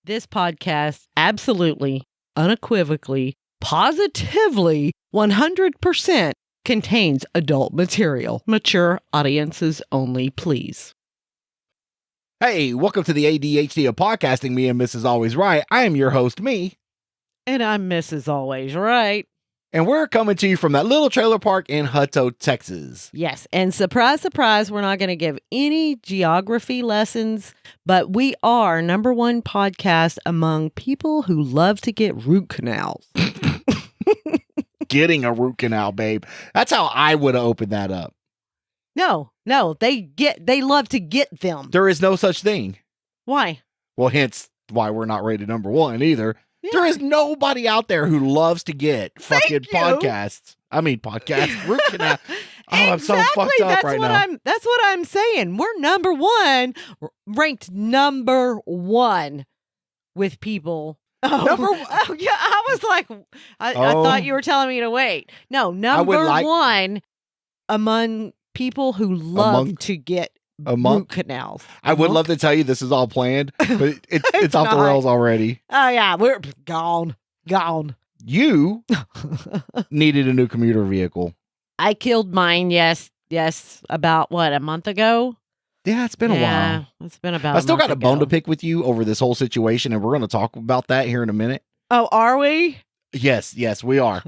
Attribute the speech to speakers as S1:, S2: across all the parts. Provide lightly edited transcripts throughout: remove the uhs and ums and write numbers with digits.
S1: This podcast absolutely, unequivocally, positively, 100% contains adult material. Mature audiences only, please.
S2: Hey, welcome to the ADHD of podcasting, me and Mrs. Always Right. I am your host, me.
S1: And I'm Mrs. Always Right.
S2: And we're coming to you from that little trailer park in Hutto, Texas.
S1: Yes, and surprise, surprise, we're not going to give any geography lessons, but we are number one podcast among people who love to get root canals.
S2: Getting a root canal, babe. That's how I would have opened that up.
S1: No, they love to get them.
S2: There is no such thing.
S1: Why?
S2: Well, hence why we're not rated number one either.
S1: Yeah.
S2: There is nobody out there who loves to get fucking podcasts. I mean, podcast root canal. Oh, I'm so fucked up right now.
S1: That's what I'm saying. We're number one, ranked number one with people.
S2: Number one.
S1: Oh, yeah, I was like, I thought you were telling me to wait. No, number one among people who love to get root canals.
S2: I would love to tell you this is all planned, but it's off the rails already.
S1: Oh, yeah, we're gone.
S2: You needed a new commuter vehicle.
S1: I killed mine, yes, about, a month ago?
S2: Yeah, it's been a while.
S1: It's been about
S2: I still got a bone to pick with you over this whole situation, and we're going to talk about that here in a minute.
S1: Oh, are we?
S2: Yes, we are.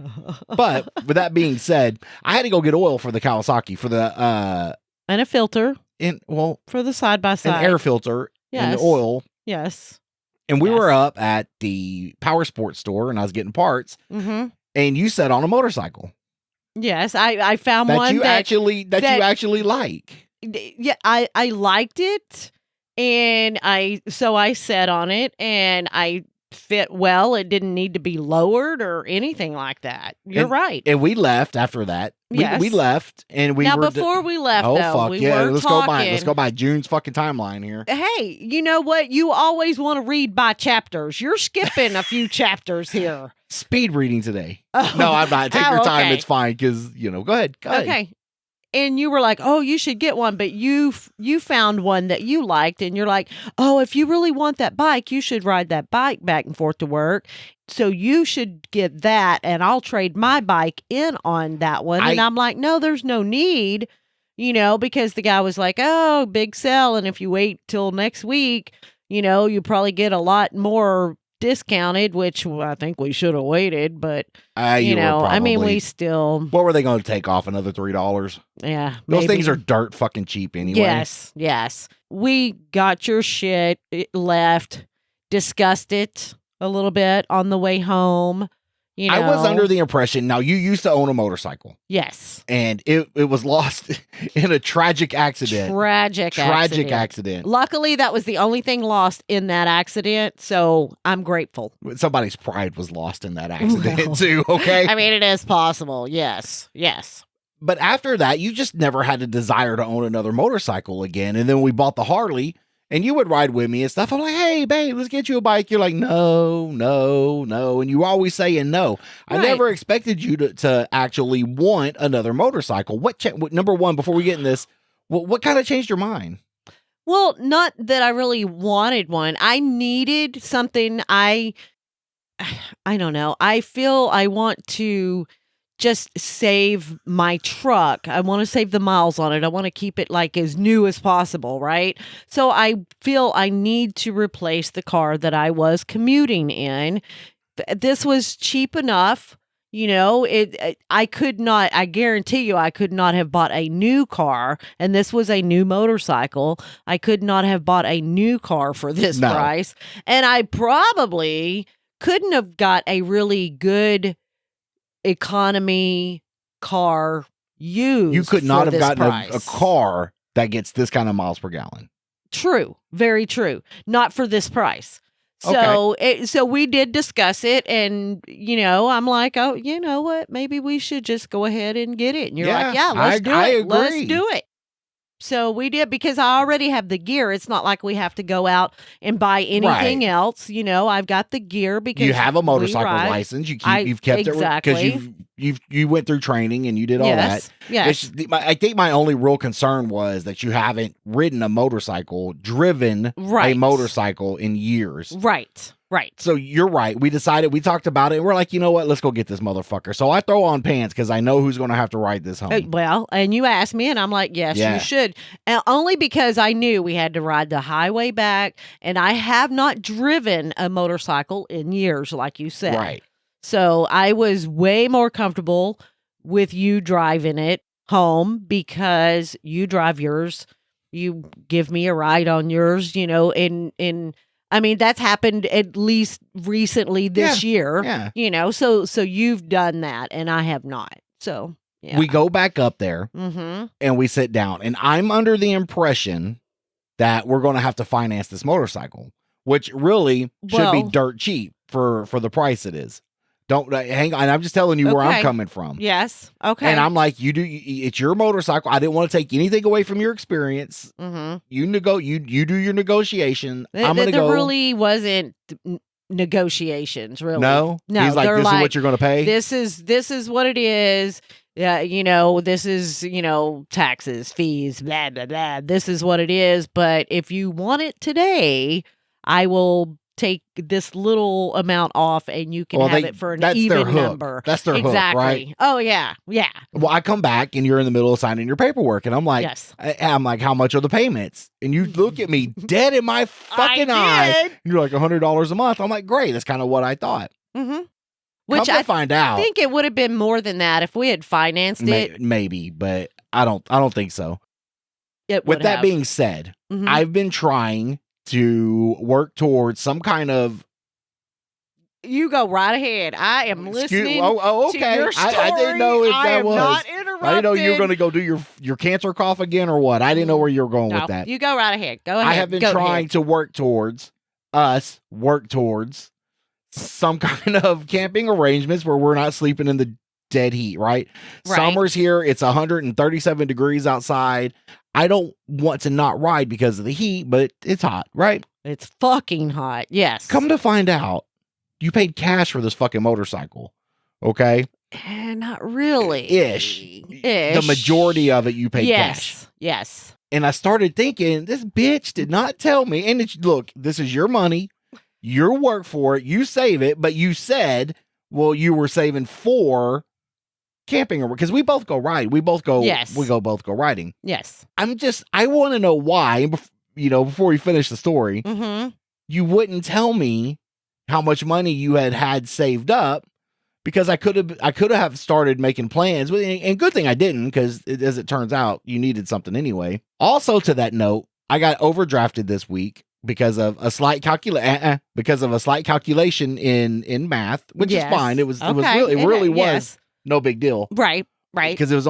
S2: But with that being said, I had to go get oil for the Kawasaki for the
S1: and a filter.
S2: For
S1: the side-by-side.
S2: An air filter and the oil.
S1: Yes.
S2: And we were up at the power sports store and I was getting parts.
S1: Mm-hmm.
S2: And you sat on a motorcycle.
S1: Yes, I found one
S2: you actually like.
S1: Yeah, I liked it, and I sat on it, and I fit well. It didn't need to be lowered or anything like that. You're right.
S2: And we left after that. We left, and
S1: before we left,
S2: let's go by June's fucking timeline here.
S1: Hey, you know what? You always want to read by chapters. You're skipping a few chapters here.
S2: Speed reading today. Oh. No, I'm not. Take your time. Okay. It's fine because go ahead.
S1: Okay. And you were like, oh, you should get one, but you found one that you liked, and you're like, oh, if you really want that bike, you should ride that bike back and forth to work. So you should get that, and I'll trade my bike in on that one. And I'm like, no, there's no need, because the guy was like, oh, big sale, and if you wait till next week, you probably get a lot more discounted, which I think we should have waited, but we still.
S2: What were they going to take off? Another $3?
S1: Yeah,
S2: those things are dirt fucking cheap anyway.
S1: Yes. We got your shit, left, discussed it a little bit on the way home.
S2: I was under the impression. Now, you used to own a motorcycle.
S1: Yes.
S2: And it was lost in a tragic accident.
S1: Tragic accident. Luckily, that was the only thing lost in that accident, so I'm grateful.
S2: Somebody's pride was lost in that accident, too, okay?
S1: I mean, it is possible. Yes.
S2: But after that, you just never had a desire to own another motorcycle again. And then we bought the Harley. And you would ride with me and stuff. I'm like, hey, babe, let's get you a bike. You're like, no. And you always saying no. Right. I never expected you to actually want another motorcycle. What number one, before we get in this, what kind of changed your mind?
S1: Well, not that I really wanted one. I needed something. I don't know. I feel I want to just save my truck. I want to save the miles on it. I want to keep it like as new as possible, right? So I feel I need to replace the car that I was commuting in. This was cheap enough, I guarantee you I could not have bought a new car, and this was a new motorcycle. I could not have bought a new car for this price, and I probably couldn't have got a really good economy car used.
S2: You could not have gotten a car that gets this kind of miles per gallon.
S1: True. Very true. Not for this price. So so we did discuss it, and I'm like, oh, you know what? Maybe we should just go ahead and get it. And you're like, yeah, let's do it.
S2: I agree.
S1: Let's do it. So we did because I already have the gear. It's not like we have to go out and buy anything
S2: Right.
S1: else. I've got the gear because
S2: You have a
S1: we
S2: motorcycle
S1: ride.
S2: license.
S1: I
S2: You've kept it because
S1: exactly.
S2: you went through training and you did all that.
S1: Yes.
S2: I think my only real concern was that you haven't ridden a motorcycle, driven a
S1: Right.
S2: motorcycle in years.
S1: Right.
S2: So you're right. We talked about it. And we're like, you know what? Let's go get this motherfucker. So I throw on pants because I know who's going to have to ride this home.
S1: Well, and you asked me, and I'm like, yes,
S2: Yeah.
S1: you should. And only because I knew we had to ride the highway back, and I have not driven a motorcycle in years, like you said.
S2: Right.
S1: So I was way more comfortable with you driving it home because you drive yours. You give me a ride on yours, and I mean, that's happened at least recently this year.
S2: Yeah.
S1: So you've done that and I have not. So yeah.
S2: We go back up there
S1: Mm-hmm.
S2: and we sit down. And I'm under the impression that we're going to have to finance this motorcycle, which really should be dirt cheap for the price it is. Don't hang on. I'm just telling you where I'm
S1: Okay.
S2: coming from.
S1: Yes. Okay.
S2: And I'm like, it's your motorcycle. I didn't want to take anything away from your experience.
S1: Mm-hmm.
S2: You do your negotiation. I'm going to
S1: There
S2: go.
S1: really wasn't negotiations, really.
S2: No.
S1: No,
S2: He's like,
S1: they're
S2: this is
S1: like,
S2: what you're going to pay.
S1: This is what it is. Yeah, this is, taxes, fees, blah, blah, blah. This is what it is. But if you want it today, I will take this little amount off and you can have it for an
S2: that's their
S1: even
S2: hook.
S1: number.
S2: That's their
S1: Exactly.
S2: hook, right?
S1: Oh, yeah. Yeah.
S2: Well, I come back and you're in the middle of signing your paperwork, and I'm like,
S1: Yes.
S2: I'm like, how much are the payments? And you look at me dead in my fucking eye.
S1: I did.
S2: And you're like $100 a month. I'm like, great. That's kind of what I thought.
S1: Mm-hmm. Which
S2: Come to find out,
S1: I think it would have been more than that if we had financed it.
S2: maybe, but I don't think so.
S1: It
S2: With
S1: would
S2: that
S1: have.
S2: being said,
S1: Mhm.
S2: I've been trying to work towards some kind of.
S1: You go right ahead. I am listening.
S2: Oh,
S1: to
S2: okay.
S1: your
S2: I didn't know
S1: story.
S2: if
S1: I
S2: that
S1: am
S2: was.
S1: not interrupting.
S2: I didn't know you were going to go do your cancer cough again or what. I didn't know where you were going
S1: No,
S2: with that.
S1: you go right ahead. Go ahead.
S2: I have been
S1: Go
S2: trying
S1: ahead.
S2: to work towards some kind of camping arrangements where we're not sleeping in the dead heat, right?
S1: Right.
S2: Summer's here. It's 137 degrees outside. I don't want to not ride because of the heat, but it's hot, right?
S1: It's fucking hot. Yes.
S2: Come to find out, you paid cash for this fucking motorcycle, okay?
S1: Not really.
S2: Ish. The majority of it you paid cash.
S1: Yes. Yes.
S2: And I started thinking, this bitch did not tell me. And look, this is your money. You work for it. You save it. But you said, well, you were saving for camping because we both go ride. We both go.
S1: Yes.
S2: We both go riding.
S1: Yes.
S2: I want to know why. Before we finish the story,
S1: Mm-hmm.
S2: you wouldn't tell me how much money you had saved up because I could have started making plans. And good thing I didn't because as it turns out, you needed something anyway. Also, to that note, I got overdrafted this week because of a slight calculation in math, which
S1: Yes.
S2: is fine. It was
S1: Okay.
S2: it really was
S1: Yes.
S2: no big deal
S1: Right. Right.
S2: because it was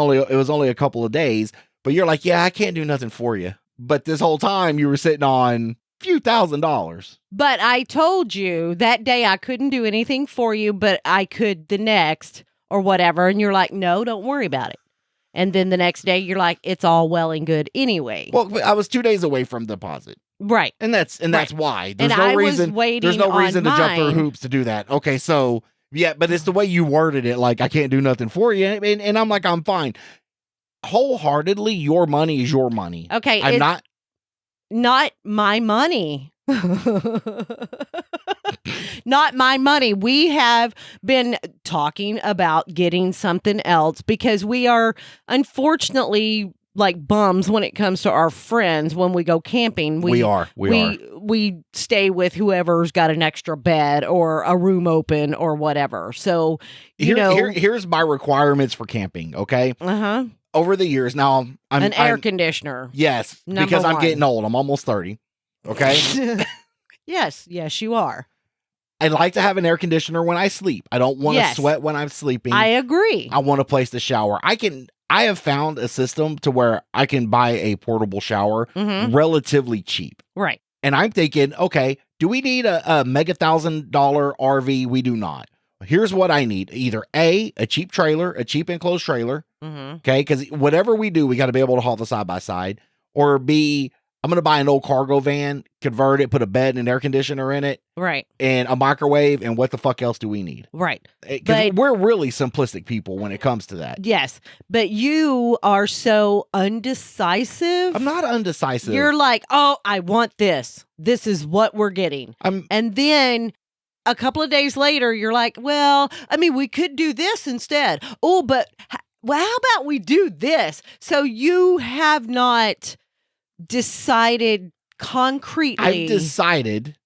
S2: only a couple of days. But you're like, yeah, I can't do nothing for you. But this whole time you were sitting on a few $1,000s.
S1: But I told you that day I couldn't do anything for you, but I could the next or whatever. And you're like, no, don't worry about it. And then the next day you're like, it's all well and good anyway.
S2: Well, I was 2 days away from deposit.
S1: Right.
S2: And that's why. There's
S1: And
S2: no
S1: I
S2: reason.
S1: was waiting
S2: There's no
S1: on
S2: reason to jump through
S1: mine.
S2: hoops to do that. Okay, so yeah, but it's the way you worded it. Like I can't do nothing for you, and I'm like, I'm fine. Wholeheartedly, your money is your money.
S1: Okay.
S2: I'm
S1: it's not my money. Not my money. We have been talking about getting something else because we are unfortunately like bums when it comes to our friends when we go camping.
S2: We are.
S1: We stay with whoever's got an extra bed or a room open or whatever. So
S2: here's my requirements for camping. Okay, over the years now, I'm
S1: air conditioner.
S2: Yes,
S1: Number
S2: because I'm
S1: one.
S2: getting old. I'm almost 30. Okay.
S1: Yes, you are.
S2: I like to have an air conditioner when I sleep. I don't want to
S1: Yes.
S2: sweat when I'm sleeping.
S1: I agree.
S2: I want a place to shower. I have found a system to where I can buy a portable shower
S1: Mhm.
S2: relatively cheap.
S1: Right.
S2: And I'm thinking, okay, do we need a mega $1,000 RV? We do not. Here's what I need. Either a cheap trailer, a cheap enclosed trailer.
S1: Mm-hmm.
S2: Okay. Because whatever we do, we got to be able to haul the side by side, or B, I'm going to buy an old cargo van, convert it, put a bed and an air conditioner in it,
S1: Right.
S2: and a microwave, and what the fuck else do we need?
S1: Right.
S2: Because we're really simplistic people when it comes to that.
S1: Yes. But you are so undecisive.
S2: I'm not undecisive.
S1: You're like, oh, I want this. This is what we're getting. And then a couple of days later, you're like, well, I mean, we could do this instead. Oh, but well, how about we do this? So you have not decided concretely.
S2: I've decided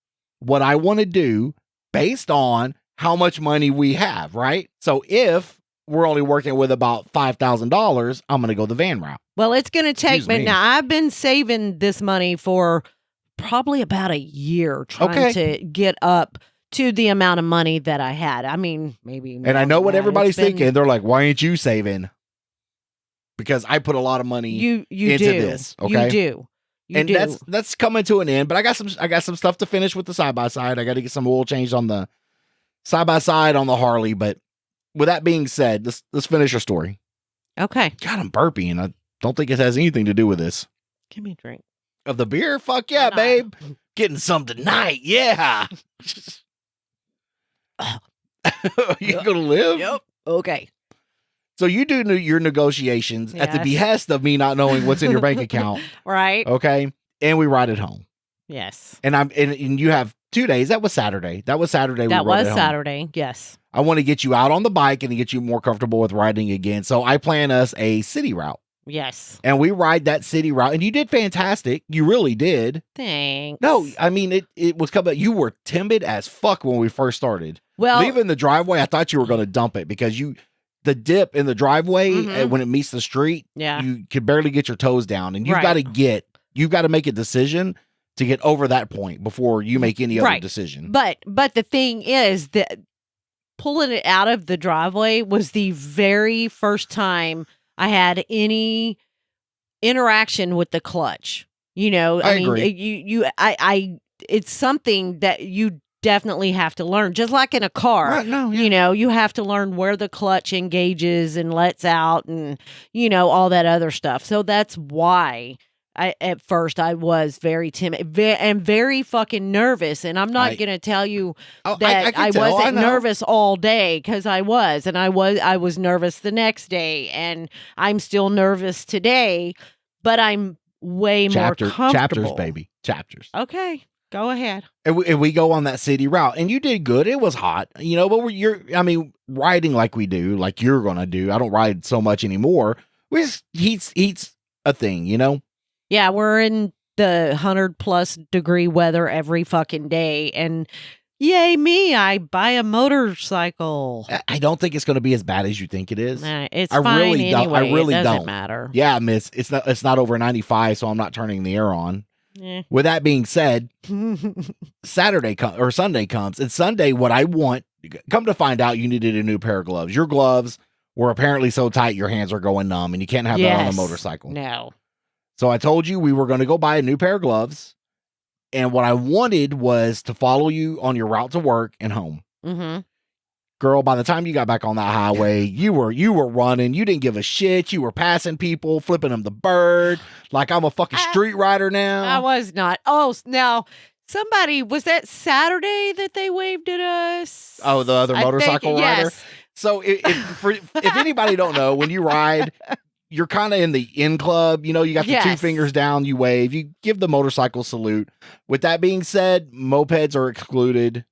S2: what I want to do based on how much money we have, right? So if we're only working with about $5,000, I'm going to go the van route.
S1: Well, it's going to take
S2: Excuse me.
S1: Now, I've been saving this money for probably about a year trying to get up to the amount of money that I had. I mean, maybe.
S2: And I know what everybody's thinking. They're like, why ain't you saving? Because I put a lot of money
S1: you
S2: into
S1: do.
S2: this. Okay.
S1: You do. You
S2: and
S1: do.
S2: that's coming to an end. But I got some stuff to finish with the side by side. I got to get some oil changed on the side by side on the Harley. But with that being said, let's finish our story.
S1: Okay.
S2: God, I'm burping. I don't think it has anything to do with this.
S1: Give me a drink.
S2: Of the beer? Fuck yeah, babe. Getting some tonight. Yeah. You gonna live?
S1: Yep. Okay.
S2: So you do your negotiations at the
S1: Yes.
S2: behest of me not knowing what's in your bank account.
S1: Right.
S2: Okay. And we ride it home.
S1: Yes.
S2: And you have 2 days. That was Saturday.
S1: That
S2: we
S1: was
S2: rode it home.
S1: Saturday. Yes.
S2: I want to get you out on the bike and to get you more comfortable with riding again. So I plan us a city route.
S1: Yes.
S2: And we ride that city route. And you did fantastic. You really did.
S1: Thanks.
S2: No, I mean, it was coming. You were timid as fuck when we first started.
S1: Well,
S2: Leaving the driveway, I thought you were going to dump it because the dip in the driveway,
S1: Mhm.
S2: when it meets the street,
S1: yeah.
S2: you could barely get your toes down. And you've
S1: Right.
S2: got to make a decision to get over that point before you make any other
S1: Right.
S2: decision.
S1: But the thing is that pulling it out of the driveway was the very first time I had any interaction with the clutch. You know,
S2: I
S1: mean,
S2: agree.
S1: it's something that you definitely have to learn, just like in a car.
S2: Right, no, yeah.
S1: You know, you have to learn where the clutch engages and lets out and, all that other stuff. So that's why at first I was very timid and very fucking nervous. And I'm not going to tell you that I wasn't nervous all day, because I was. And I was nervous the next day. And I'm still nervous today, but I'm way more comfortable.
S2: Chapters, baby. Chapters.
S1: Okay. Go ahead.
S2: And we go on that city route, and you did good. It was hot, but riding like we do, like you're going to do. I don't ride so much anymore. Heat's a thing,
S1: Yeah, we're in the 100+ degree weather every fucking day. And yay me, I buy a motorcycle.
S2: I don't think it's going to be as bad as you think it is.
S1: It's
S2: I
S1: fine
S2: really don't.
S1: anyway.
S2: I really
S1: it doesn't
S2: don't.
S1: matter.
S2: Yeah, miss. It's not over 95, so I'm not turning the air on. With that being said, Sunday comes, and Sunday, what I want, come to find out, you needed a new pair of gloves. Your gloves were apparently so tight your hands are going numb, and you can't have that on a motorcycle.
S1: No.
S2: So I told you we were going to go buy a new pair of gloves, and what I wanted was to follow you on your route to work and home.
S1: Mm-hmm.
S2: Girl, by the time you got back on that highway, you were running. You didn't give a shit. You were passing people, flipping them the bird, like I'm a fucking street rider now.
S1: I was not. Oh, now somebody, was that Saturday that they waved at us?
S2: Oh, the other motorcycle rider?
S1: Yes.
S2: So if anybody don't know, when you ride, you're kind of in the in club. You got the two fingers down, you wave, you give the motorcycle salute. With that being said, mopeds are excluded.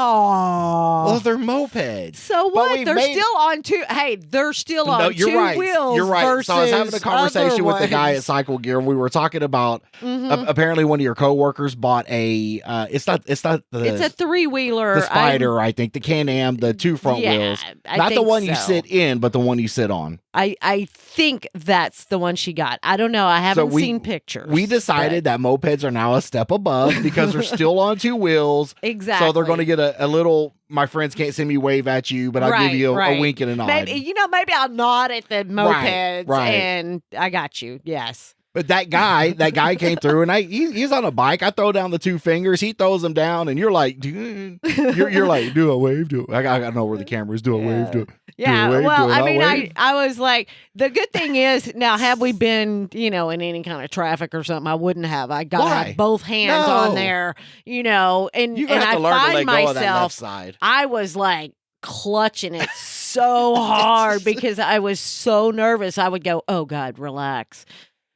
S1: Oh,
S2: well, they're mopeds.
S1: So what? They're still on two. Hey, they're still on two wheels.
S2: You're right. So I was having a conversation with the guy at Cycle Gear. We were talking about apparently one of your coworkers bought a. It's a
S1: 3-wheeler.
S2: The Spider, I think, the Can-Am, the two front wheels, not the one you sit in, but the one you sit on.
S1: I think that's the one she got. I don't know. I haven't seen pictures.
S2: We decided that mopeds are now a step above because they're still on two wheels.
S1: Exactly.
S2: So they're going to get a little. My friends can't see me wave at you, but I'll give you a wink and a nod.
S1: Maybe I'll nod at the mopeds, and I got you. Yes.
S2: But that guy came through, and he's on a bike. I throw down the two fingers. He throws them down, and you're like, dude, you're like, do a wave, do it. I gotta know where the camera is. Do a wave, do it.
S1: Yeah,
S2: Wave,
S1: well,
S2: do
S1: I
S2: not
S1: mean,
S2: wave.
S1: I was like, the good thing is now, had we been, in any kind of traffic or something, I wouldn't have. I got to
S2: Why?
S1: have both hands on
S2: No.
S1: there, and
S2: You're gonna have
S1: I
S2: to learn to
S1: find
S2: let go of that left
S1: myself,
S2: side.
S1: I was like clutching it so hard because I was so nervous. I would go, "Oh God, relax."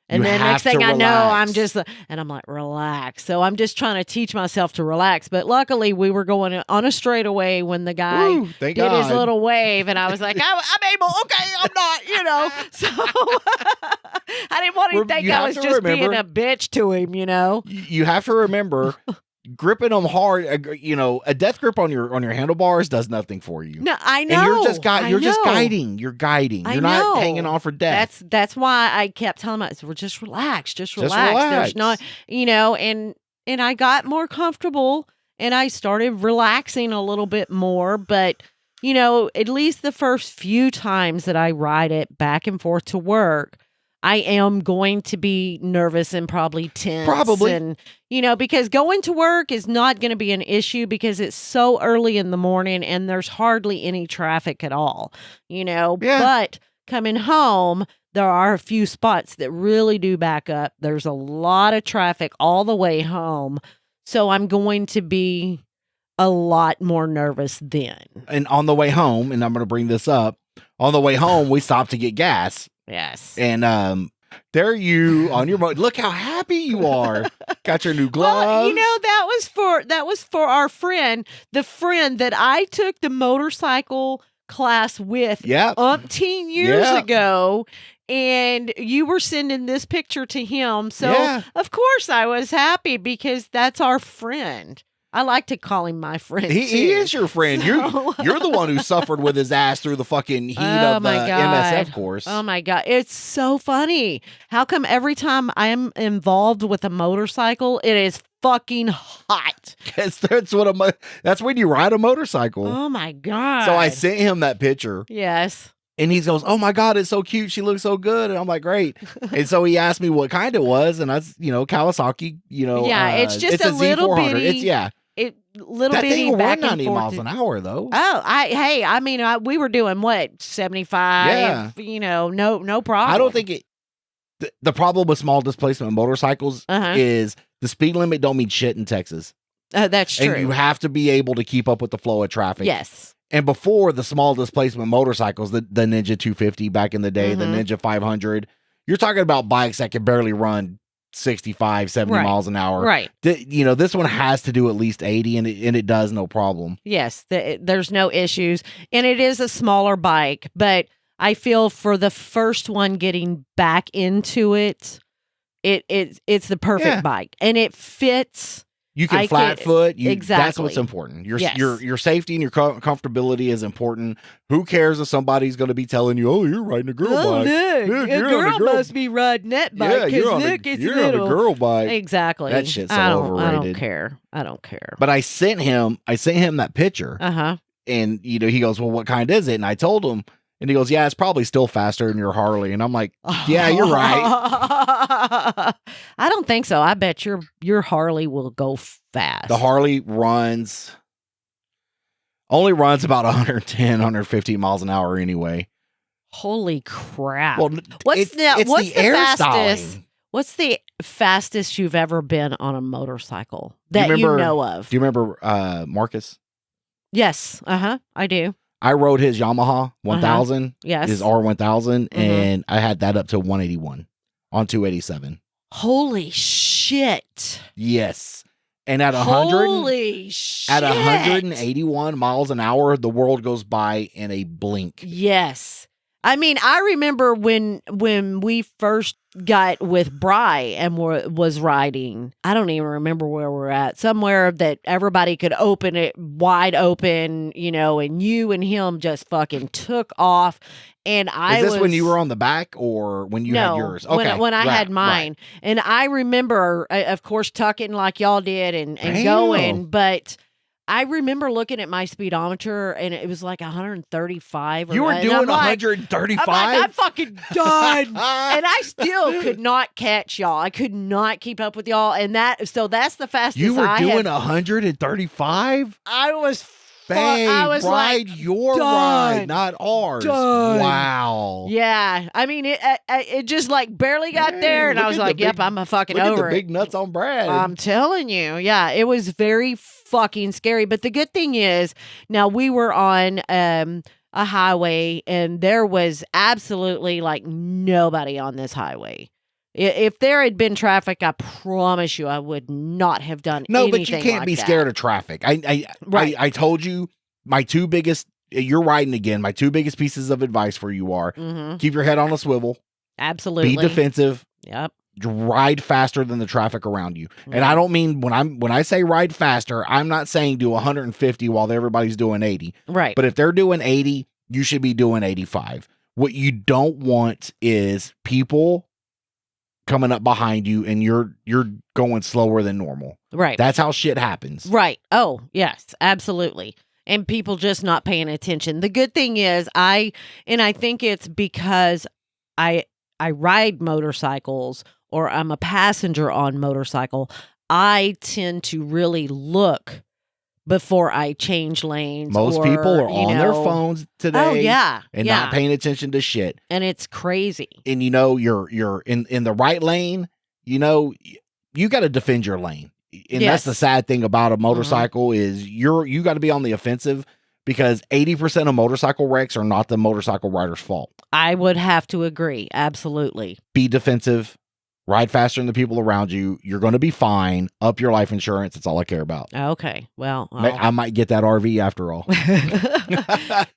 S1: And
S2: You
S1: then
S2: have
S1: next thing
S2: to
S1: I know, I'm
S2: relax.
S1: just, and I'm like, relax. So I'm just trying to teach myself to relax. But luckily, we were going on a straightaway when the guy
S2: Woo, thank
S1: did his
S2: God.
S1: little wave, and I was like, I'm able. Okay, I'm not. So I didn't want him to
S2: Rem-
S1: think
S2: you
S1: I
S2: have
S1: was
S2: to
S1: just being
S2: remember-
S1: a bitch to him.
S2: You have to remember, gripping them hard. A death grip on your handlebars does nothing for you.
S1: No, I know.
S2: And you're just
S1: I
S2: just
S1: know.
S2: guiding. You're guiding.
S1: I
S2: You're not
S1: know.
S2: hanging on for death.
S1: That's why I kept telling myself, well, just relax, just
S2: Just
S1: relax. There's
S2: relax.
S1: not, and I got more comfortable and I started relaxing a little bit more. But, at least the first few times that I ride it back and forth to work, I am going to be nervous and probably tense.
S2: Probably.
S1: And, because going to work is not going to be an issue because it's so early in the morning and there's hardly any traffic at all,
S2: Yeah.
S1: But coming home, there are a few spots that really do back up. There's a lot of traffic all the way home. So I'm going to be a lot more nervous then.
S2: And on the way home, and I'm going to bring this up, on the way home, we stopped to get gas.
S1: Yes.
S2: And there you on your motor. Look how happy you are. Got your new gloves.
S1: Well, that was for our friend, the friend that I took the motorcycle class with
S2: Yep.
S1: umpteen years
S2: Yeah.
S1: ago. And you were sending this picture to him. So,
S2: Yeah.
S1: of course, I was happy because that's our friend. I like to call him my friend.
S2: He
S1: too.
S2: is your friend.
S1: So-
S2: You're the one who suffered with his ass through the fucking heat
S1: Oh,
S2: of the
S1: my God.
S2: MSF course.
S1: Oh my God. It's so funny. How come every time I'm involved with a motorcycle, it is fucking hot?
S2: That's when you ride a motorcycle.
S1: Oh my God.
S2: So I sent him that picture.
S1: Yes.
S2: And he goes, "Oh my God, it's so cute. She looks so good." And I'm like, "Great." And so he asked me what kind it was, and that's Kawasaki.
S1: Yeah, it's just
S2: it's
S1: a little
S2: Z400.
S1: bitty-
S2: It's
S1: Little
S2: that
S1: bitty
S2: thing will
S1: back
S2: run
S1: and
S2: 90
S1: forth.
S2: miles an hour though.
S1: Oh, we were doing what, 75?
S2: Yeah.
S1: No problem.
S2: I don't think it. The problem with small displacement motorcycles
S1: Uh-huh.
S2: is the speed limit don't mean shit in Texas,
S1: That's true.
S2: and you have to be able to keep up with the flow of traffic.
S1: Yes.
S2: And before the small displacement motorcycles, the Ninja 250 back in the day, the
S1: Mhm.
S2: Ninja 500, you're talking about bikes that can barely run 65, 70
S1: Right.
S2: miles an hour.
S1: Right.
S2: This one has to do at least 80, and it does no problem.
S1: Yes. There's no issues. And it is a smaller bike, but I feel for the first one getting back into it's the perfect
S2: Yeah.
S1: bike. And it fits.
S2: You can
S1: I
S2: flat
S1: can-
S2: foot. That's
S1: exactly.
S2: what's important. Your
S1: Yes.
S2: your safety and your comfortability is important. Who cares if somebody's going to be telling you, "Oh, you're riding a girl bike."
S1: look,
S2: Look,
S1: a
S2: you're on
S1: girl
S2: a girl-
S1: must be riding that bike
S2: Yeah,
S1: because
S2: you're on
S1: look,
S2: a,
S1: it's
S2: you're
S1: little.
S2: on a girl bike.
S1: Exactly.
S2: That shit's so
S1: I
S2: overrated.
S1: I don't care.
S2: But I sent him that picture,
S1: Uh-huh.
S2: and he goes, "Well, what kind is it?" And I told him, and he goes, "Yeah, it's probably still faster than your Harley." And I'm like, "Yeah, you're right."
S1: I don't think so. I bet your Harley will go fast.
S2: The Harley only runs about 110, 115 miles an hour anyway.
S1: Holy crap.
S2: Well,
S1: What's the
S2: air
S1: fastest?
S2: stalling.
S1: What's the fastest you've ever been on a motorcycle that you
S2: remember-
S1: know of?
S2: Do you remember Marcus?
S1: Yes. Uh-huh. I do.
S2: I rode his Yamaha 1000,
S1: Yes.
S2: his R1000,
S1: Mhm.
S2: and I had that up to 181 on 287.
S1: Holy shit.
S2: Yes. And at 100
S1: Holy shit.
S2: at 181 miles an hour, the world goes by in a blink.
S1: Yes. I mean, I remember when we first got with Bry and was riding. I don't even remember where we're at. Somewhere that everybody could open it wide open, and you and him just fucking took off. And
S2: Is this when you were on the back or when you had yours? Okay.
S1: when I had
S2: right.
S1: mine. And I remember, of course, tucking like y'all did and
S2: Damn.
S1: going, but I remember looking at my speedometer and it was like 135.
S2: You were
S1: and
S2: doing
S1: I'm like,
S2: 135?
S1: I'm fucking done. And I still could not catch y'all. I could not keep up with y'all. And that's the fastest
S2: You were
S1: I
S2: doing
S1: have.
S2: 135?
S1: I was
S2: Babe,
S1: I was
S2: ride
S1: like,
S2: your
S1: done.
S2: ride, not ours.
S1: Done.
S2: Wow.
S1: yeah. I mean, it just like barely got
S2: Hey,
S1: there, and I
S2: look
S1: was
S2: at the
S1: like, yep,
S2: big-
S1: I'm a fucking
S2: Look at
S1: over
S2: the
S1: it.
S2: big nuts on Brad.
S1: I'm telling you. Yeah, it was very fucking scary. But the good thing is, now we were on a highway, and there was absolutely like nobody on this highway. If there had been traffic, I promise you I would not have done
S2: no,
S1: anything
S2: but you can't
S1: like
S2: be
S1: that.
S2: scared of traffic.
S1: Right.
S2: I told you my two biggest. You're riding again. My two biggest pieces of advice for you are
S1: Mhm.
S2: keep your head on a swivel,
S1: Absolutely.
S2: be defensive,
S1: Yep.
S2: ride faster than the traffic around you. And
S1: Yeah.
S2: I don't mean when I say ride faster, I'm not saying do 150 while everybody's doing 80.
S1: Right.
S2: But if they're doing 80, you should be doing 85. What you don't want is people coming up behind you and you're going slower than normal.
S1: Right.
S2: That's how shit happens.
S1: Right. Oh, yes, absolutely. And people just not paying attention. The good thing is I think it's because I ride motorcycles, or I'm a passenger on motorcycle. I tend to really look before I change lanes.
S2: Most
S1: or,
S2: people are
S1: you
S2: on their
S1: know-
S2: phones today
S1: Oh yeah.
S2: and
S1: yeah.
S2: not paying attention to shit.
S1: And it's crazy.
S2: And you know you're in the right lane, you know you got to defend your lane. And that's the
S1: Yes.
S2: sad thing about a motorcycle is you got to be on the offensive, because 80% of motorcycle wrecks are not the motorcycle rider's fault.
S1: I would have to agree. Absolutely.
S2: Be defensive, ride faster than the people around you. You're going to be fine. Up your life insurance. That's all I care about.
S1: Okay. Well,
S2: I might get that RV after all.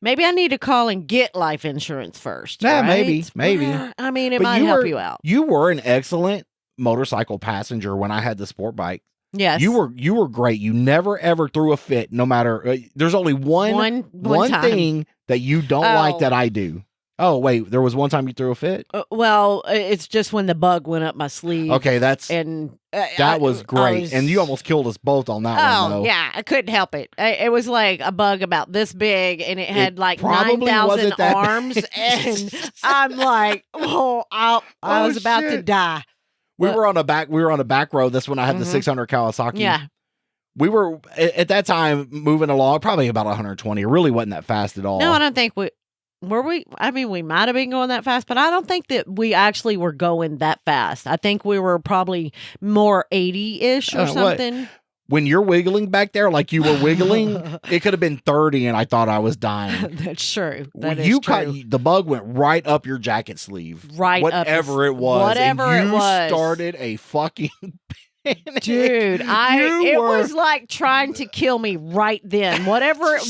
S1: maybe I need to call and get life insurance first.
S2: Yeah,
S1: right?
S2: maybe.
S1: I mean, it
S2: But
S1: might
S2: you
S1: help
S2: were-
S1: you out.
S2: You were an excellent motorcycle passenger when I had the sport bike.
S1: Yes.
S2: You were great. You never ever threw a fit. No matter there's only one
S1: time.
S2: thing that you don't like
S1: Oh.
S2: that I do. Oh wait, there was one time you threw a fit.
S1: Well, it's just when the bug went up my sleeve.
S2: Okay, that's
S1: And
S2: that was great, and you almost killed us both on that one.
S1: Oh
S2: Though.
S1: yeah, I couldn't help it. It was like a bug about this big, and it had like
S2: probably
S1: 9,000
S2: wasn't that
S1: arms,
S2: big.
S1: and I'm like, I
S2: Oh,
S1: was about to
S2: shit.
S1: die.
S2: We
S1: But-
S2: were on a back road. That's when I had the
S1: Mhm.
S2: 600 Kawasaki.
S1: Yeah.
S2: We were at that time moving along probably about 120. It really wasn't that fast at all.
S1: No, I don't think we were we. I mean, we might have been going that fast, but I don't think that we actually were going that fast. I think we were probably more 80-ish or
S2: What?
S1: something.
S2: When you're wiggling back there like you were wiggling, it could have been 30 and I thought I was dying.
S1: That's true. That
S2: you
S1: is true.
S2: the bug went right up your jacket sleeve.
S1: Right up
S2: whatever
S1: his-
S2: it was.
S1: whatever
S2: and
S1: it
S2: you
S1: was.
S2: started a fucking panic.
S1: Dude,
S2: You
S1: it
S2: were-
S1: was like trying to kill me right then. Whatever it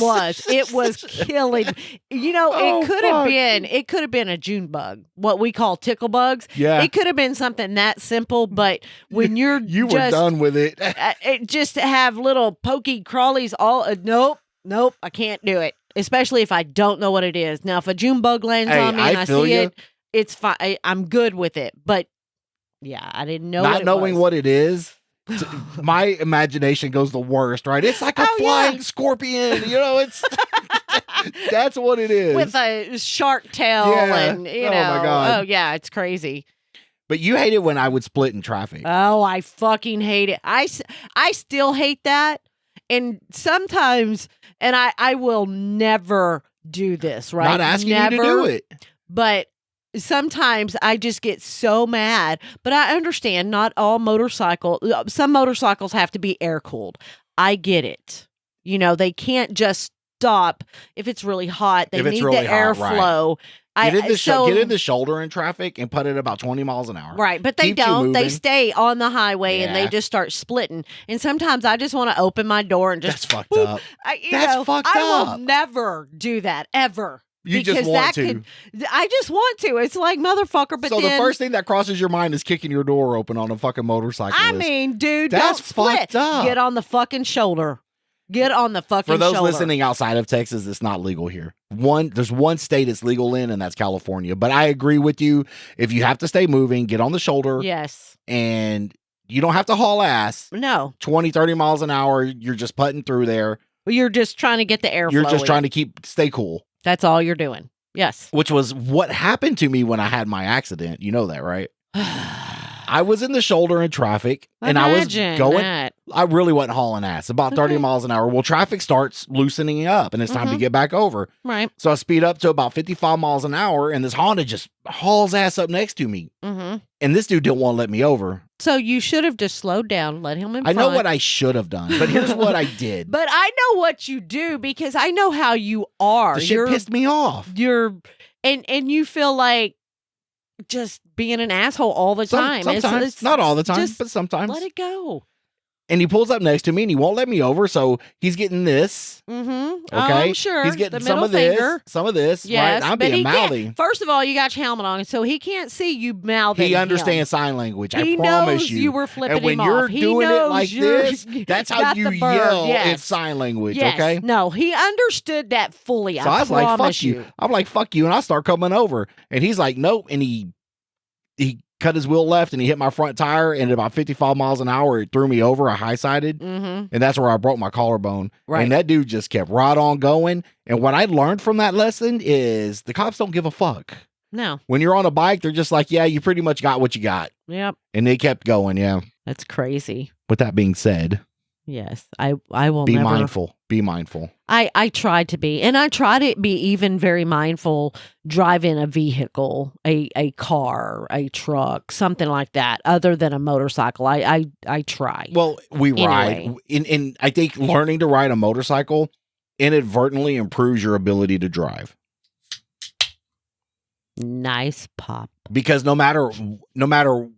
S1: was killing. You know,
S2: Oh,
S1: it could have been a June bug, what we call tickle bugs.
S2: Yeah.
S1: It could have been something that simple, but when you're
S2: You were
S1: just
S2: done with it.
S1: it just have little pokey crawlies all nope, I can't do it. Especially if I don't know what it is. Now if a June bug lands
S2: Hey,
S1: on me and
S2: I
S1: I
S2: feel
S1: see
S2: ya.
S1: it, it's fine. I'm good with it. But yeah, I didn't know
S2: Not knowing
S1: was.
S2: what it is. My imagination goes the worst, right? It's like a
S1: Oh, yeah.
S2: flying scorpion. You know, it's that's what it is.
S1: with a shark tail
S2: Yeah.
S1: and you
S2: Oh,
S1: know
S2: my God.
S1: oh yeah, it's crazy.
S2: But you hate it when I would split in traffic.
S1: Oh, I fucking hate it. I still hate that. And sometimes, and I will never do this, right?
S2: Not asking
S1: never,
S2: you to do it.
S1: But sometimes I just get so mad. But I understand not all some motorcycles have to be air cooled. I get it. You know, they can't just stop if it's really hot. They
S2: If it's
S1: need
S2: really
S1: the
S2: hot, right.
S1: airflow.
S2: Get in the shoulder in traffic and put it about 20 miles an hour.
S1: Right, but they
S2: Keeps you
S1: don't. They
S2: moving.
S1: stay on the highway and they
S2: Yeah.
S1: just start splitting. And sometimes I just want to open my door and just
S2: That's fucked
S1: whoop.
S2: up.
S1: You
S2: That's
S1: know,
S2: fucked
S1: I will
S2: up.
S1: never do that ever.
S2: You
S1: because
S2: just want
S1: that
S2: to.
S1: could. I just want to. It's like motherfucker. But
S2: So
S1: then
S2: the first thing that crosses your mind is kicking your door open on a fucking motorcycle.
S1: I mean, dude,
S2: That's
S1: don't split.
S2: fucked up.
S1: Get on the fucking shoulder. Get on the fucking
S2: For those
S1: shoulder.
S2: listening outside of Texas, it's not legal here. There's one state it's legal in, and that's California. But I agree with you. If you have to stay moving, get on the shoulder,
S1: Yes.
S2: and you don't have to haul ass.
S1: No.
S2: 20, 30 miles an hour, you're just putting through there.
S1: You're just trying to get the airflow.
S2: You're just
S1: in.
S2: trying to stay cool.
S1: That's all you're doing. Yes.
S2: Which was what happened to me when I had my accident. You know that, right? I was in the shoulder in traffic, and I was
S1: Imagine
S2: going.
S1: that.
S2: I really wasn't hauling ass. About 30
S1: Okay.
S2: miles an hour. Well, traffic starts loosening up, and it's time to
S1: Mhm.
S2: get back over.
S1: Right.
S2: So I speed up to about 55 miles an hour, and this Honda just hauls ass up next to me.
S1: Mm-hmm.
S2: And this dude didn't want to let me over.
S1: So you should have just slowed down, let him in
S2: I know
S1: front.
S2: what I should have done, but here's what I did.
S1: But I know what you do because I know how you are.
S2: The shit pissed me off.
S1: You're and you feel like just being an asshole all the time.
S2: Sometimes,
S1: It's
S2: not all the time,
S1: just
S2: but sometimes.
S1: let it go.
S2: And he pulls up next to me, and he won't let me over. So he's getting this.
S1: Mm-hmm.
S2: Okay,
S1: I'm sure.
S2: he's getting
S1: the
S2: some
S1: middle
S2: of this,
S1: finger.
S2: some of this.
S1: Yes,
S2: right? I'm
S1: but
S2: being
S1: he can't-
S2: mouthy.
S1: First of all, you got your helmet on, so he can't see you mouthing.
S2: He
S1: him.
S2: understands sign language.
S1: He
S2: I promise
S1: knows
S2: you.
S1: were flipping
S2: And when
S1: him
S2: you're
S1: off. He
S2: doing it
S1: knows
S2: like
S1: you're-
S2: this, that's how
S1: got
S2: you
S1: the bird.
S2: yell
S1: Yes.
S2: in sign language.
S1: Yes.
S2: Okay.
S1: No, he understood that fully.
S2: So I was like, "Fuck
S1: promise
S2: you." I'm like, "Fuck you," and I start coming over, and he's like, "Nope," and he cut his wheel left, and he hit my front tire, and at about 55 miles an hour, it threw me over. I high-sided,
S1: Mm-hmm.
S2: and that's where I broke my collarbone.
S1: Right.
S2: And that dude just kept right on going. And what I learned from that lesson is the cops don't give a fuck.
S1: No.
S2: When you're on a bike, they're just like, "Yeah, you pretty much got what you got,"
S1: Yep.
S2: and they kept going. Yeah.
S1: That's crazy.
S2: With that being said,
S1: Yes. I will
S2: be
S1: never.
S2: mindful. Be mindful.
S1: I tried to be, and I try to be even very mindful driving a vehicle, a car, a truck, something like that, other than a motorcycle. I try.
S2: Well, we ride,
S1: Anyway.
S2: and I think learning to ride a motorcycle inadvertently improves your ability to drive,
S1: Nice pop.
S2: because no matter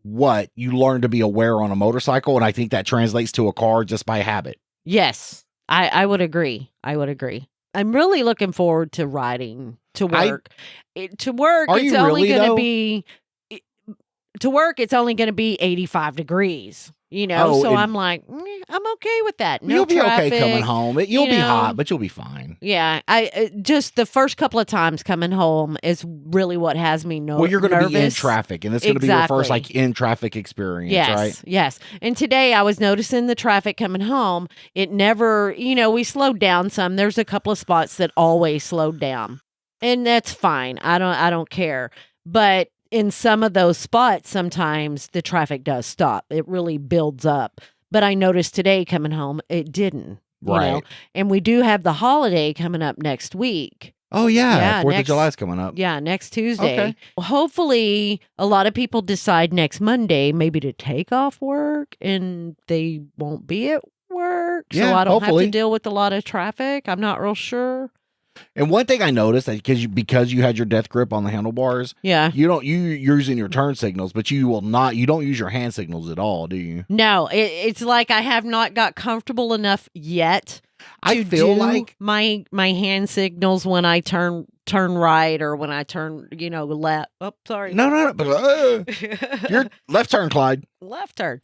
S2: what, you learn to be aware on a motorcycle, and I think that translates to a car just by habit.
S1: Yes, I would agree. I would agree. I'm really looking forward to riding to work. To work,
S2: Are
S1: it's
S2: you
S1: only
S2: really,
S1: going to
S2: though?
S1: be to work. It's only going to be 85 degrees. You know,
S2: Oh,
S1: so
S2: and-
S1: I'm like, I'm okay with that. No
S2: You'll be
S1: traffic.
S2: okay coming home. You'll
S1: you
S2: be
S1: know.
S2: hot, but you'll be fine.
S1: Yeah, I just the first couple of times coming home is really what has me nervous.
S2: Well, you're going to be in traffic, and it's going to be your first
S1: Exactly.
S2: in traffic experience,
S1: Yes,
S2: right?
S1: yes. And today I was noticing the traffic coming home. It never, we slowed down some. There's a couple of spots that always slowed down, and that's fine. I don't care. But in some of those spots, sometimes the traffic does stop. It really builds up. But I noticed today coming home, it didn't. You know?
S2: Right.
S1: And we do have the holiday coming up next week.
S2: Oh yeah,
S1: Yeah,
S2: 4th of
S1: next-
S2: July is coming up.
S1: Yeah, next Tuesday.
S2: Okay.
S1: Hopefully, a lot of people decide next Monday maybe to take off work and they won't be at work. So
S2: Yeah,
S1: I don't have
S2: hopefully.
S1: to deal with a lot of traffic. I'm not real sure.
S2: And one thing I noticed, that because you had your death grip on the handlebars,
S1: Yeah.
S2: you're using your turn signals, but you don't use your hand signals at all, do you?
S1: No, it's like I have not got comfortable enough yet
S2: I
S1: to
S2: feel
S1: do
S2: like
S1: my hand signals when I turn right or when I turn, left. Oh, sorry.
S2: no, but your left turn, Clyde.
S1: left turn.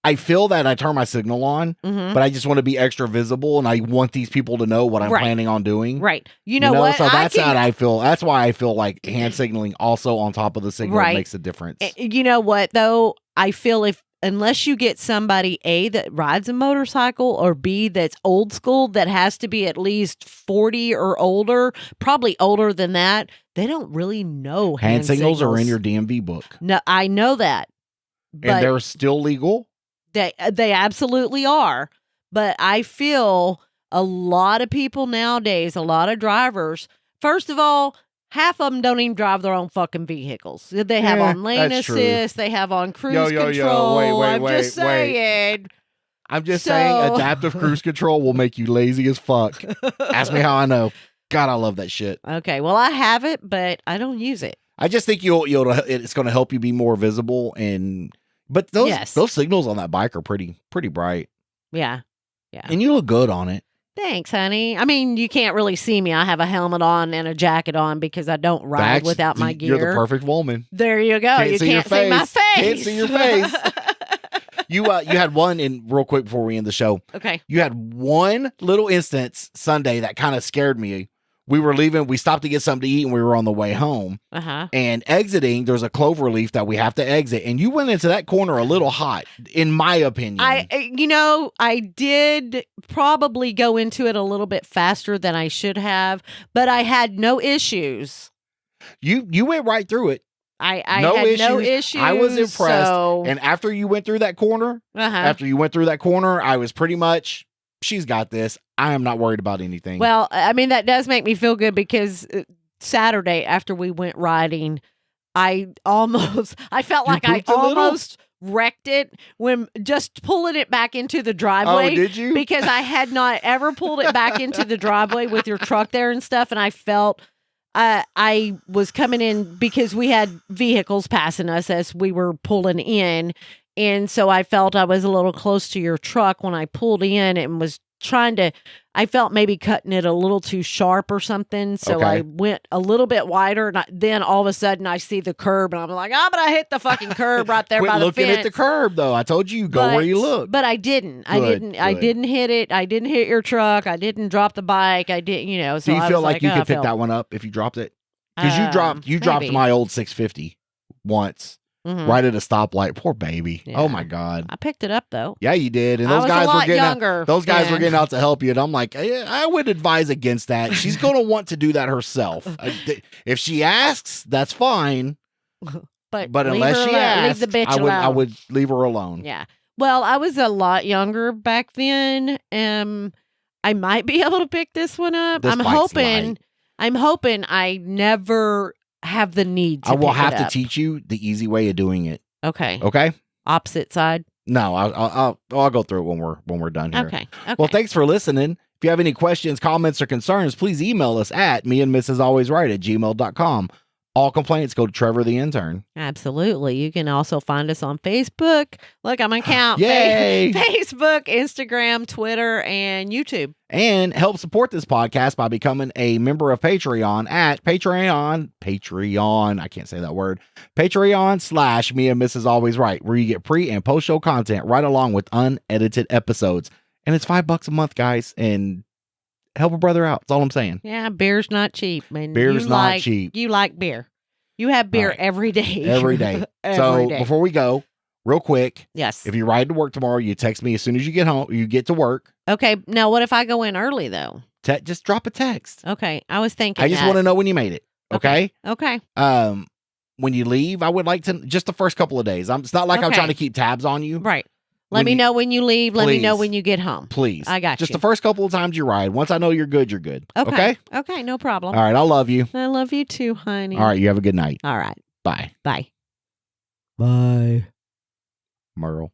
S2: I feel that I turn my signal on,
S1: Mhm.
S2: but I just want to be extra visible, and I want these people to know what I'm
S1: Right.
S2: planning on doing.
S1: Right. You know what?
S2: So that's
S1: can-
S2: how I feel. That's why I feel like hand signaling also on top of the signal
S1: Right.
S2: makes a difference.
S1: You know what though? I feel unless you get somebody A that rides a motorcycle or B that's old school that has to be at least 40 or older, probably older than that, they don't really know
S2: Hand signals are in your DMV book,
S1: No, I know that.
S2: and
S1: But
S2: they're still legal.
S1: they absolutely are. But I feel a lot of people nowadays, a lot of drivers, first of all, half of them don't even drive their own fucking vehicles. They have
S2: Yeah,
S1: on lane
S2: that's true.
S1: assist. They have on cruise
S2: Yo, yo, yo,
S1: control.
S2: wait,
S1: I'm
S2: wait,
S1: just
S2: wait.
S1: saying.
S2: I'm just saying,
S1: So-
S2: adaptive cruise control will make you lazy as fuck. Ask me how I know. God, I love that shit.
S1: Okay, well, I have it, but I don't use it.
S2: I just think it's going to help you be more visible, but those
S1: Yes.
S2: those signals on that bike are pretty bright,
S1: Yeah.
S2: and you look good on it.
S1: Thanks, honey. I mean, you can't really see me. I have a helmet on and a jacket on because I don't ride
S2: Facts.
S1: without my gear.
S2: You're the perfect woman.
S1: There you go.
S2: Can't
S1: You
S2: see your
S1: can't see my
S2: face.
S1: face.
S2: Can't see your face. You had one, and real quick before we end the show,
S1: Okay.
S2: you had one little instance Sunday that kind of scared me. We were leaving. We stopped to get something to eat, and we were on the way home.
S1: Uh-huh.
S2: And exiting, there's a clover leaf that we have to exit, and you went into that corner a little hot, in my opinion.
S1: I did probably go into it a little bit faster than I should have, but I had no issues.
S2: You went right through it.
S1: I
S2: No
S1: had no
S2: issues.
S1: issues.
S2: I was impressed.
S1: So,
S2: And after you went through that corner, I was pretty much, she's got this. I am not worried about anything.
S1: well, I mean, that does make me feel good because Saturday after we went riding, I felt like I
S2: pooped a little?
S1: almost wrecked it when just pulling it back into the
S2: oh,
S1: driveway.
S2: did you?
S1: Because I had not ever pulled it back into the driveway with your truck there and stuff. And I felt I was coming in because we had vehicles passing us as we were pulling in. And so I felt I was a little close to your truck when I pulled in and was I felt maybe cutting it a little too sharp or something. So
S2: Okay.
S1: I went a little bit wider. And then all of a sudden I see the curb and I'm like, I'm going to hit the fucking curb right there
S2: Quit
S1: by the
S2: looking
S1: fence.
S2: at the curb, though. I told you, go where you look.
S1: But I didn't. I
S2: Good,
S1: didn't hit it. I didn't hit your truck. I didn't drop the bike. I didn't, so
S2: Do you
S1: I
S2: feel
S1: was
S2: like you
S1: oh, I
S2: could pick
S1: felt-
S2: that one up if you dropped it? Because you dropped
S1: maybe.
S2: my old 650 once,
S1: Mhm.
S2: right at a stoplight. Poor baby.
S1: Yeah.
S2: Oh my God.
S1: I picked it up though.
S2: Yeah, you did. And
S1: I
S2: those
S1: was
S2: guys
S1: a lot
S2: were getting
S1: younger.
S2: out, those guys were
S1: then.
S2: getting out to help you. And I'm like, I would advise against that. She's going to want to do that herself. If she asks, that's fine.
S1: But
S2: But
S1: leave
S2: unless
S1: her
S2: she
S1: alone.
S2: asks,
S1: leave the bitch
S2: I
S1: alone.
S2: would leave her alone.
S1: Yeah. Well, I was a lot younger back then. I might be able to pick this one up.
S2: This
S1: I'm
S2: bike's light.
S1: hoping I never have the need to
S2: I will
S1: pick
S2: have
S1: it
S2: to
S1: up.
S2: teach you the easy way of doing it.
S1: Okay.
S2: Okay?
S1: Opposite side.
S2: No, I'll go through it when we're done here.
S1: Okay.
S2: Well, thanks for listening. If you have any questions, comments, or concerns, please email us at meandmrsalwaysright@gmail.com. All complaints go to Trevor the intern.
S1: Absolutely. You can also find us on Facebook. Look, I'm an account.
S2: Yay!
S1: Facebook, Instagram, Twitter, and YouTube.
S2: And help support this podcast by becoming a member of Patreon at Patreon, I can't say that word, Patreon/Me and Mrs. Always Right, where you get pre and post show content right along with unedited episodes. And it's $5 a month, guys. And help a brother out. That's all I'm saying.
S1: Yeah, beer's not cheap. And
S2: Beer's not cheap.
S1: You like beer. You have beer
S2: All right.
S1: every day.
S2: Every day.
S1: Every
S2: So
S1: day.
S2: before we go, real quick,
S1: Yes.
S2: if you ride to work tomorrow, you text me as soon as you get home, you get to work.
S1: Okay. Now, what if I go in early, though?
S2: Just drop a text.
S1: Okay. I was thinking
S2: I just
S1: that.
S2: want to know when you made it. Okay.
S1: Okay.
S2: When you leave, I would like to just the first couple of days. It's not like I'm
S1: Okay.
S2: trying to keep tabs on you.
S1: Right. Let
S2: When
S1: me
S2: you-
S1: know when you leave. Let me know
S2: Please.
S1: when you get home.
S2: Please.
S1: I got
S2: just
S1: you.
S2: the first couple of times you ride. Once I know you're good, you're good.
S1: Okay. Okay. No problem.
S2: All right. I love you.
S1: I love you too, honey.
S2: All right. You have a good night.
S1: All right.
S2: Bye.
S1: Bye.
S2: Bye. Merle.